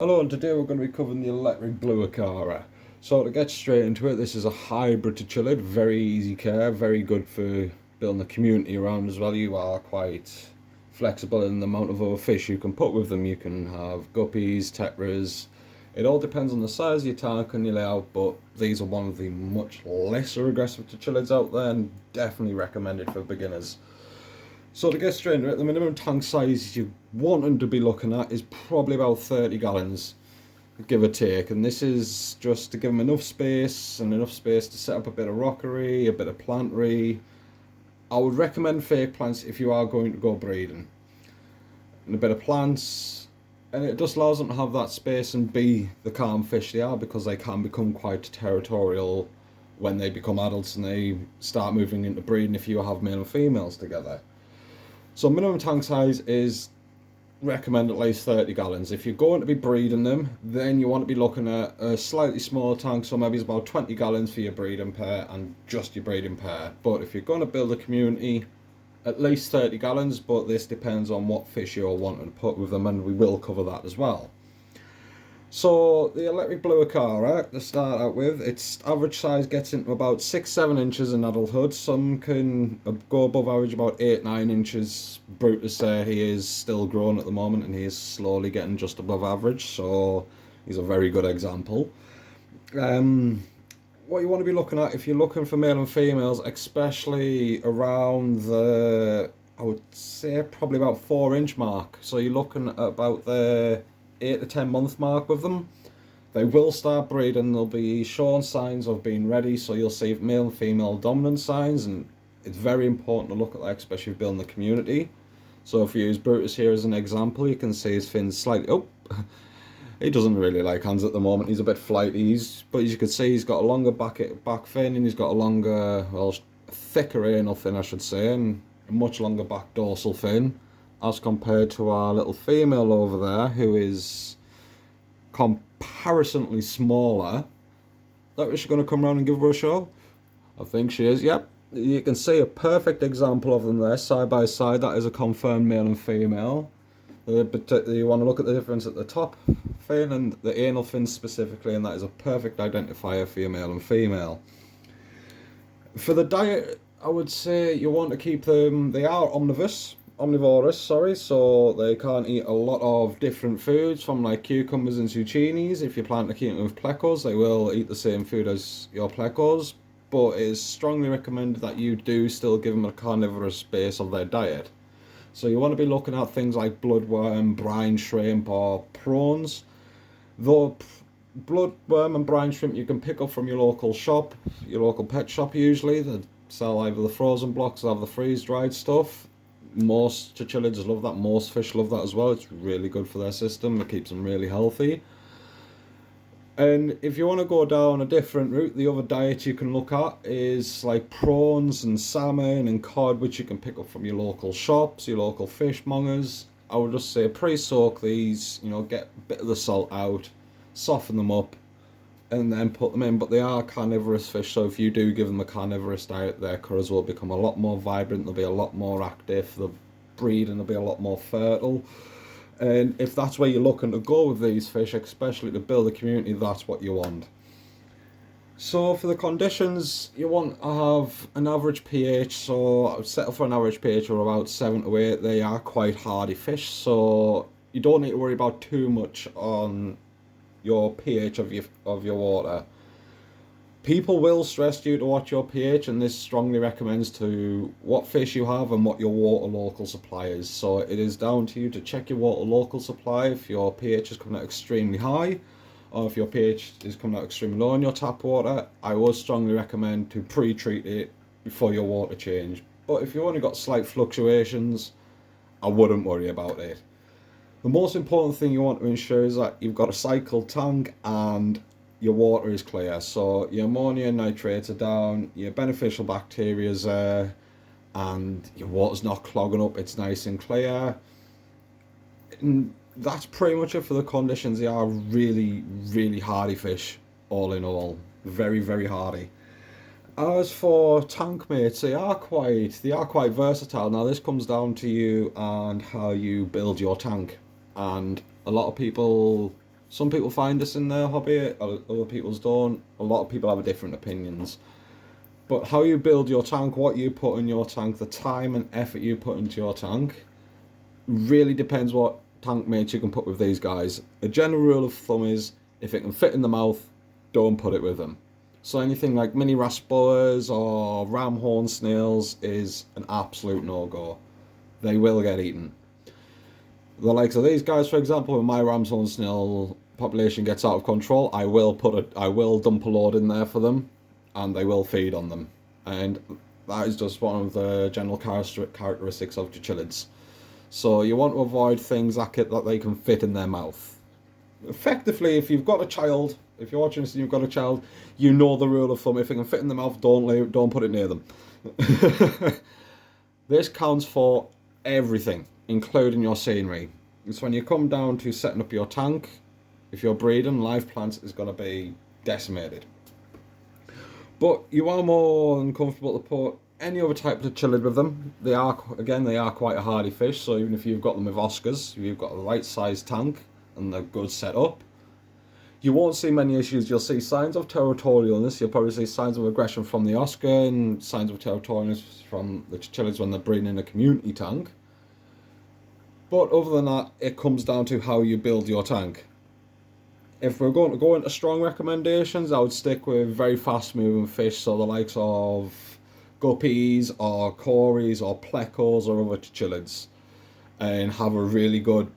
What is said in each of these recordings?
Hello, and today we're going to be covering the electric blue Acara. So to get straight into it, this is a hybrid to chillid, very easy care, very good for building the community around as well. You are quite flexible in the amount of fish you can put with them. You can have guppies, tetras. It all depends on the size of your tank and your layout, but these are one of the much lesser aggressive to chillids out there and definitely recommended for beginners. So to get straight into it, the minimum tank size you want them to be looking at is probably about 30 gallons, give or take. And this is just to give them enough space to set up a bit of rockery, a bit of plantery. I would recommend fake plants if you are going to go breeding. And a bit of plants, and it just allows them to have that space and be the calm fish they are, because they can become quite territorial when they become adults and they start moving into breeding if you have male and females together. So minimum tank size is recommend at least 30 gallons. If you're going to be breeding them, then you want to be looking at a slightly smaller tank, so maybe it's about 20 gallons for your breeding pair and just your breeding pair. But if you're going to build a community, at least 30 gallons, but this depends on what fish you're wanting to put with them, and we will cover that as well. So the electric blue Acara, to start out with, its average size gets into about 6-7 inches in adulthood. Some can go above average, about 8-9 inches. Brutus he is still growing at the moment and he is slowly getting just above average, so he's a very good example. What you want to be looking at if you're looking for male and females, especially around the, I would say probably about 4 inch mark. So you're looking at about the 8 to 10 month mark with them. They will start breeding, they'll be showing signs of being ready, so you'll see male and female dominant signs, and it's very important to look at that, especially if you're building the community. So if you use Brutus here as an example, you can see his fins slightly up. He doesn't really like hands at the moment, he's a bit flighty, but as you can see he's got a longer back fin, and he's got a longer, well, thicker anal fin I should say, and a much longer back dorsal fin, as compared to our little female over there, who is comparatively smaller. That was she going to come around and give her a show? I think she is, yep. You can see a perfect example of them there, side by side. That is a confirmed male and female. But you want to look at the difference at the top fin and the anal fin specifically, and that is a perfect identifier for your male and female. For the diet, I would say you want to keep them, they are omnivorous, so they can't eat a lot of different foods, from like cucumbers and zucchinis. If you plan to keep them with plecos, they will eat the same food as your plecos, but it is strongly recommended that you do still give them a carnivorous base of their diet. So you want to be looking at things like bloodworm, brine shrimp, or prawns. Though bloodworm and brine shrimp you can pick up from your local shop, your local pet shop usually. They sell either the frozen blocks or the freeze-dried stuff. Most chinchillids love that, most fish love that as well. It's really good for their system, it keeps them really healthy. And if you want to go down a different route, the other diet you can look at is like prawns and salmon and cod, which you can pick up from your local shops, your local fishmongers. I would just say pre-soak these, get a bit of the salt out, soften them up, and then put them in. But they are carnivorous fish, so if you do give them a carnivorous diet, their colours will become a lot more vibrant, they'll be a lot more active, they'll breed and they'll be a lot more fertile. And if that's where you're looking to go with these fish, especially to build a community, that's what you want. So for the conditions, you want to have an average pH, so I would settle for an average pH of about 7 to 8. They are quite hardy fish, so you don't need to worry about too much on your pH of your water. People will stress you to watch your pH, and this strongly recommends to what fish you have and what your water local supply is. So it is down to you to check your water local supply if your pH is coming out extremely high, or if your pH is coming out extremely low in your tap water. I would strongly recommend to pre-treat it before your water change. But if you've only got slight fluctuations, I wouldn't worry about it. The most important thing you want to ensure is that you've got a cycled tank and your water is clear, so your ammonia and nitrates are down, your beneficial bacteria is there, and your water's not clogging up, it's nice and clear. And that's pretty much it for the conditions. They are really, really hardy fish, all in all. Very, very hardy. As for tank mates, they are quite versatile. Now this comes down to you and how you build your tank. And a lot of people Some people find this in their hobby, other people's don't. A lot of people have different opinions. But how you build your tank, what you put in your tank, the time and effort you put into your tank, really depends what tank mates you can put with these guys. A general rule of thumb is, if it can fit in the mouth, don't put it with them. So anything like mini rasboas or ram horn snails is an absolute no-go. They will get eaten. The likes of these guys, for example, when my ram's horn snail population gets out of control, I will dump a load in there for them, and they will feed on them. And that is just one of the general characteristics of Dichilids. So you want to avoid things that they can fit in their mouth. Effectively, if you've got a child, if you're watching this and you've got a child, you know the rule of thumb. If it can fit in the mouth, don't put it near them. This counts for everything, including your scenery. So when you come down to setting up your tank, if you're breeding, live plants is going to be decimated. But you are more than comfortable to put any other type of chillid with them. They are quite a hardy fish, so even if you've got them with Oscars, if you've got the right size tank and they're good set up, you won't see many issues. You'll see signs of territorialness. You'll probably see signs of aggression from the Oscar and signs of territorialness from the chillids when they're breeding in a community tank. But other than that, it comes down to how you build your tank. If we're going to go into strong recommendations, I would stick with very fast moving fish, so the likes of guppies or cories or plecos or other chillids, and have a really good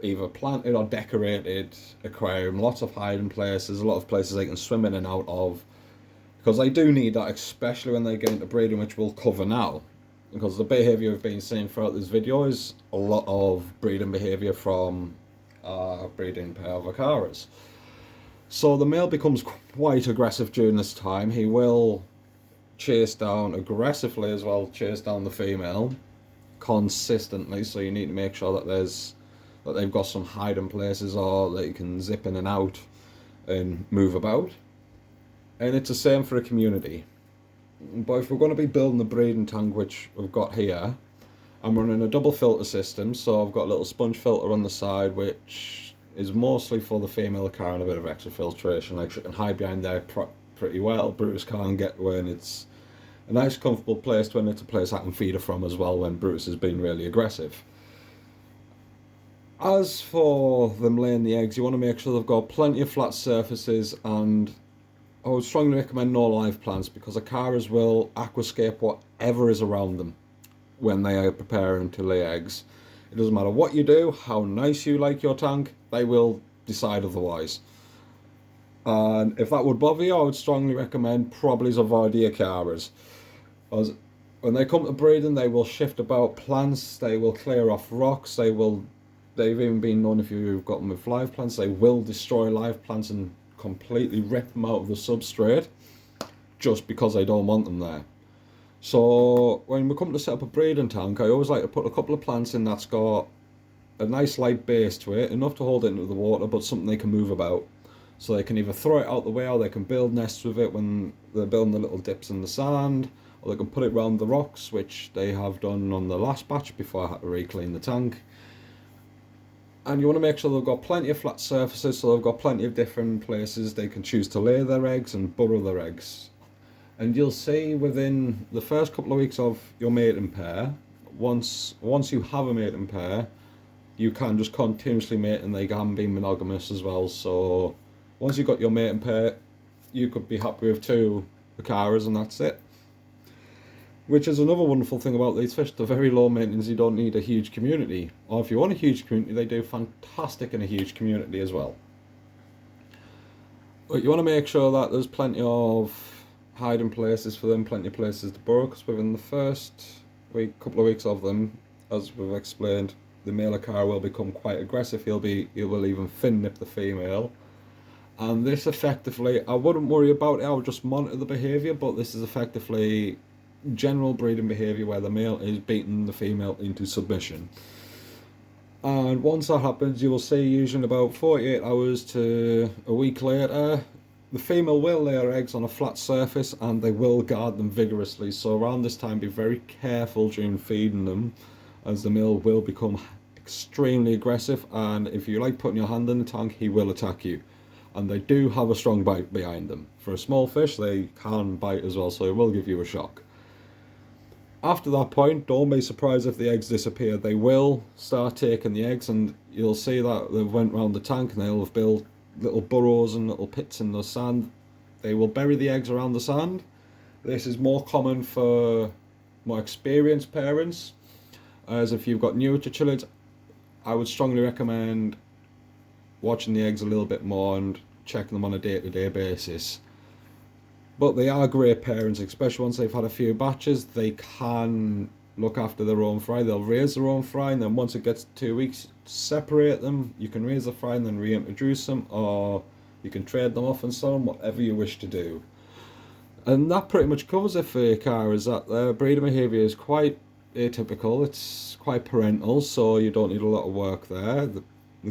either planted or decorated aquarium, lots of hiding places, a lot of places they can swim in and out of, because they do need that, especially when they get into breeding, which we'll cover now, because the behaviour we've been seeing throughout this video is a lot of breeding behaviour from breeding pair of Acaras. So the male becomes quite aggressive during this time. He will chase down aggressively as well, chase down the female consistently, so you need to make sure that they've got some hiding places or they can zip in and out and move about. And it's the same for a community. But if we're going to be building the breeding tank, which we've got here, I'm running a double filter system, so I've got a little sponge filter on the side which is mostly for the female Acara and a bit of extra filtration. Like, she can hide behind there pretty well. Brutus can't get when it's a nice comfortable place, when it's a place I can feed her from as well when Brutus has been really aggressive. As for them laying the eggs, you want to make sure they've got plenty of flat surfaces, and I would strongly recommend no live plants, because Acaras will aquascape whatever is around them when they are preparing to lay eggs. It doesn't matter what you do, how nice you like your tank, they will decide otherwise. And if that would bother you, I would strongly recommend probably avoid the Acaras. As when they come to breeding, they will shift about plants, they will clear off rocks, they've even been known, if you've got them with live plants, they will destroy live plants and completely rip them out of the substrate just because they don't want them there. So when we come to set up a breeding tank, I always like to put a couple of plants in that's got a nice light base to it, enough to hold it into the water, but something they can move about. So they can either throw it out the way, or they can build nests with it when they're building the little dips in the sand, or they can put it around the rocks, which they have done on the last batch before I had to reclean the tank. And you want to make sure they've got plenty of flat surfaces, so they've got plenty of different places they can choose to lay their eggs and burrow their eggs. And you'll see within the first couple of weeks of your mating pair, once you have a mating pair, you can just continuously mate, and they can be monogamous as well. So once you've got your mating pair, you could be happy with 2 Acaras and that's it. Which is another wonderful thing about these fish. They're very low maintenance, you don't need a huge community. Or if you want a huge community, they do fantastic in a huge community as well. But you want to make sure that there's plenty of hiding places for them, plenty of places to burrow, because within the first couple of weeks of them, as we've explained, the male Acara will become quite aggressive. He will even fin nip the female. And this effectively, I wouldn't worry about it, I would just monitor the behaviour, but this is effectively general breeding behaviour where the male is beating the female into submission. And once that happens, you will see usually in about 48 hours to a week later, the female will lay her eggs on a flat surface and they will guard them vigorously. So around this time, be very careful during feeding them, as the male will become extremely aggressive, and if you like putting your hand in the tank, he will attack you. And they do have a strong bite behind them. For a small fish, they can bite as well, so it will give you a shock. After that point, don't be surprised if the eggs disappear. They will start taking the eggs, and you'll see that they've went round the tank and they'll have built little burrows and little pits in the sand. They will bury the eggs around the sand. This is more common for more experienced parents, as if you've got newer to chillers, I would strongly recommend watching the eggs a little bit more and checking them on a day-to-day basis. But they are great parents, especially once they've had a few batches. They can look after their own fry. They'll raise their own fry, and then once it gets to 2 weeks, separate them. You can raise the fry and then reintroduce them, or you can trade them off and sell them, whatever you wish to do. And that pretty much covers it for Acara, is that their breeding behaviour is quite atypical. It's quite parental, so you don't need a lot of work there. The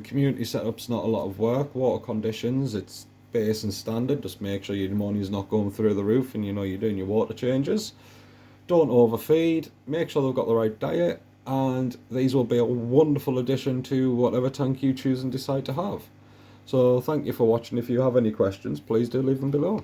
community setup's not a lot of work. Water conditions, it's base and standard. Just make sure your ammonia's not going through the roof, and you know you're doing your water changes. Don't overfeed. Make sure they've got the right diet, and these will be a wonderful addition to whatever tank you choose and decide to have. So thank you for watching. If you have any questions, please do leave them below.